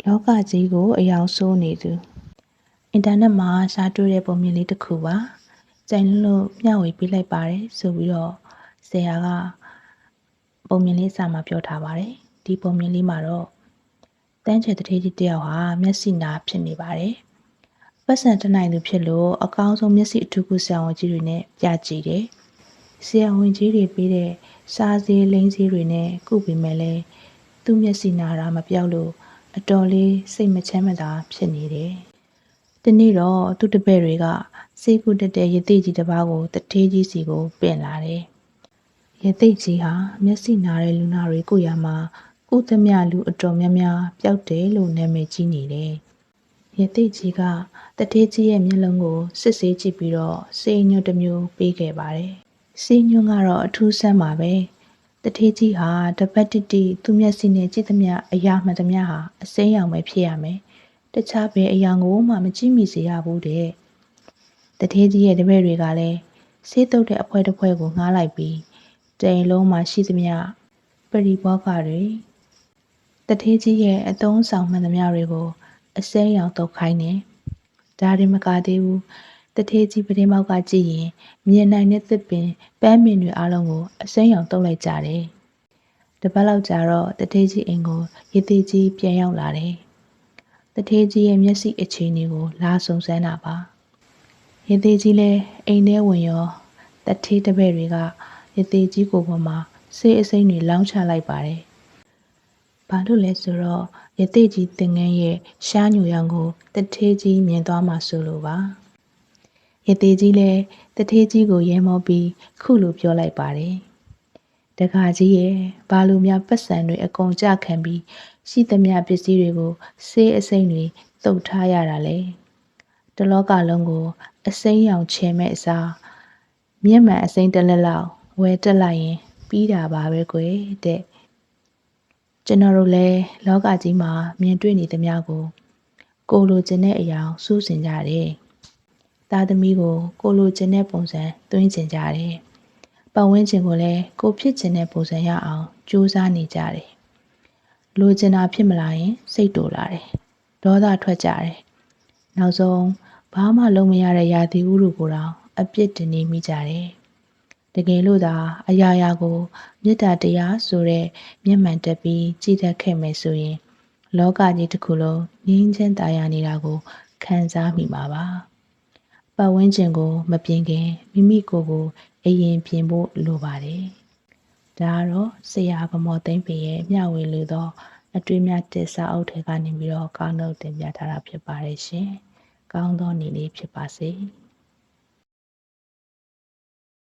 လောကကြီးကိုအယောင်ဆိုးနေသူအင်တာနက်မှာရှာတွေ့တဲ့ပုံမြင်လေးတစ်ခုပါကြိုင်လို့မျှဝေပေးလိုက်ပါတယ်ဆိုပြီးတော့ဆရာကပုံမြင်လေးစာမှာပြောထားပါတယ်ဒီပုံမြင်လေးမှာတော့တန်းချေတထေးကြီးတယောက်ဟာမျက်စိနာဖြစ်နေပါတယ်ပတ်စံတနိုင်သူဖြစ်လို့အကောင်းဆုံးမျက်စိအထူးကုဆရာဝန်ကြီးတွေနဲ့ပြကြည့်တယ်ဆရာဝန်ကြီးတွေပေးတဲ့စားစည်းလိမ့်စည်းတွေနဲ့ကုပေးမယ်လဲသူ့မျက်စိနာတာမပြောက်လို့အတော်လေးစိတ်မချမ်းမသာဖြစ်နေတယ်။ဒီနေ့တော့သူ့တပည့်တွေကစေကုတက်တဲ့ရသေကြီးတစ်ပါးကိုတထေးကြီးစီကိုပင့်လာတယ်။ရသေကြီးဟာမျက်စိနာတဲ့လူနာတွေကိုရမှာကုသမြလူအတော်များများပျောက်တယ်လို့နာမည်ကြီးနေတယ်။ရသေကြီးကတထေးကြီးရဲ့မျက်လုံးကိုစစ်ဆေးကြည့်ပြီးတော့စေညွတ်တစ်မျိုးပေးခဲ့ပါတယ်။စေညွတ်ကတော့အထူးဆန်းပါပဲ။တထေးကြီးဟာတပတ်တိသူ့မျက်စိနဲ့ကြည့်သမျှအရာမှန်သမျှဟာအစိမ်းရောင်ပဲဖြစ်ရမယ်။တခြားဘယ်အရာကိုမှမကြည့်မိစေရဘူးတဲ့။တထေးကြီးရဲ့တပည့်တွေကလည်းဆေးတုပ်တဲ့အဖွဲတစ်ဖွဲကိုငှားလိုက်ပြီးတိမ်လုံးမှာရှိသမျှပရိဘောဂတွေတထေးကြီးရဲ့အသုံးဆောင်မှန်သမျှတွေကိုအစိမ်းရောင်တုပ်ခိုင်းတယ်။ဒါတွေမကသေးဘူး။တထေးကြီးပတင်းမောက်ကကြည့်ရင်မြင်နိုင်တဲ့သစ်ပင်ပန်းပင်တွေအားလုံးကိုအစိမ်းရောင်တုပ်လိုက်ကြတယ်။တပတ်လောက်ကြာတော့တထေးကြီးအိမ်ကိုရသေးကြီးပြန်ရောက်လာတယ်။တထေးကြီးရဲ့မျက်စိအခြေအနေကိုလာစုံစမ်းတာပါ။ရသေးကြီးလည်းအိမ်ထဲဝင်ရောတထေးတပည့်တွေကရသေးကြီးကိုပေါ်မှာဆေးအစိမ်းတွေလောင်းချလိုက်ပါတယ်။ဘာလို့လဲဆိုတော့ရသေးကြီးသင်ငန်းရဲ့ရှားညူရောင်ကိုတထေးကြီးမြင်သွားမှဆိုလိုပါ။ရသေးကြီးလည်းတထေးကြီးကိုရဲမောပြီးခုလိုပြောလိုက်ပါတယ်။တခါကြီးရဲ့ဘာလို့များပတ်စံတွေအကုန်ကြခံပြီးရှိသမျှပစ္စည်းတွေကိုဆေးအစိမ်းတွေတုပ်ထားရတာလေတလောကလုံးကိုအစိမ်းရောင်ချဲမဲ့အစားမျက်မှန်အစိမ်းတစ်လက်လောက်ဝယ်တက်လိုက်ရင်ပြီးတာပါပဲကွယ်တဲ့ကျွန်တော်တို့လည်းလောကကြီးမှာမြင်တွေ့နေသမျှကိုလိုချင်တဲ့အရာစူးစင်ကြတယ်သားသမီးကိုလိုချင်တဲ့ပုံစံသွင်းချင်ကြတယ်ပတ်ဝန်းကျင်ကိုလည်းကိုဖြစ်ချင်တဲ့ပုံစံရအောင်ကြိုးစားနေကြတယ်။လိုချင်တာဖြစ်မလာရင်စိတ်တိုလာတယ်။ဒေါသထွက်ကြတယ်။နောက်ဆုံးဘာမှလုပ်မရတဲ့ရာသီဥတုကိုတောင်အပြစ်တင်နေမိကြတယ်။တကယ်လို့သာအရာရာကိုမေတ္တာတရားဆိုတဲ့မျက်မှန်တက်ပြီးကြည်တတ်ခဲ့မယ်ဆိုရင်လောကကြီးတစ်ခုလုံးငြိမ်းချမ်းသာယာနေတာကိုခံစားမိမှာပါ။ပတ်ဝန်းကျင်ကိုမပြင်ခင်မိမိကိုယ်ကိုအရင်ပြင်ဖို့လိုပါတယ်။ဒါကတော့ဆရာဗမော်သိန်းဖေရဲ့မျှဝေလိုသောအတွေ့အမြတ်စာအုပ်ထဲကနေပြီးတော့ကောက်နှုတ်တင်ပြထားတာဖြစ်ပါတယ်ရှင်။ကောင်းသောနေ့လေးဖြစ်ပါစေ။